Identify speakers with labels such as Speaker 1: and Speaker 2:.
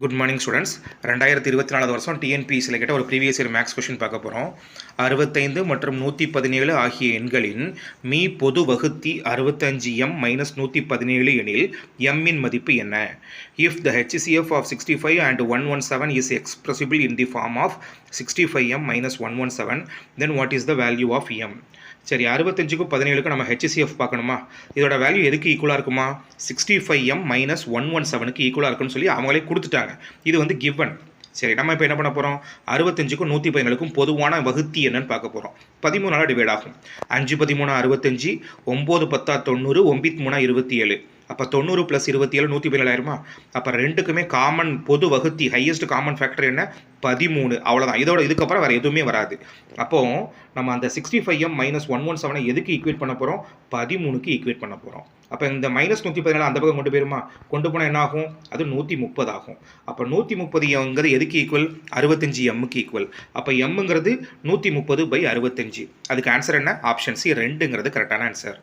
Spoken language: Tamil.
Speaker 1: குட் மார்னிங் ஸ்டூடெண்ட்ஸ் 2024 வருஷம் டிஎன்பிஎஸ்சியில் கேட்ட ஒரு ப்ரீவியஸ் இயர் மேக்ஸ் கொஷின் பார்க்க போகிறோம் 65 மற்றும் 117 ஆகிய எண்களின் மீ பொது வகுத்தி 65m மைனஸ் 117 எனில் எம்மின் மதிப்பு என்ன? If the HCF of 65 and 117 is expressible in the form of 65m minus 117 then what is the value of m? சரி 65க்கும் 17க்கும் நம்ம HCF பார்க்கணுமா? இதோட வேல்யூ எதுக்கு ஈக்குவலாக இருக்குமா? 65m மைனஸ் 117க்கு ஈக்குவலாக இருக்குன்னு சொல்லி அவங்களே கொடுத்துட்டாங்க. இது வந்து கிவன். சரி நம்ம இப்போ என்ன பண்ண போகிறோம்? 65க்கும் 117க்கும் பொதுவான வகுத்தி என்னன்னு பார்க்க போகிறோம். 13ஆல் டிவைட் ஆகும். 5 13 65, 9 10 90, 9 3 27. அப்போ 90 + 27 117 ஆயிருமா? அப்போ ரெண்டுக்குமே காமன் பொது வகுத்தி ஹையஸ்ட் காமன் ஃபேக்டர் என்ன? 13. அவ்வளோதான். இதுக்கப்புறம் வேறு எதுவுமே வராது. அப்போது நம்ம அந்த 65m மைனஸ் 117 எதுக்கு ஈக்குவேட் பண்ண போகிறோம்? 13க்கு ஈக்குவேட் பண்ண போகிறோம். அப்போ இந்த மைனஸ் 117 அந்த பக்கம் கொண்டு போயிருமா? கொண்டு போனால் என்ன ஆகும்? அது 130 ஆகும். அப்போ 130 எதுக்கு ஈக்குவல்? 65mக்கு ஈக்குவல். அப்போ எம்ங்கிறது 130/65. அதுக்கு ஆன்சர் என்ன? ஆப்ஷன் சி 2ங்கிறது கரெக்டான ஆன்சர்.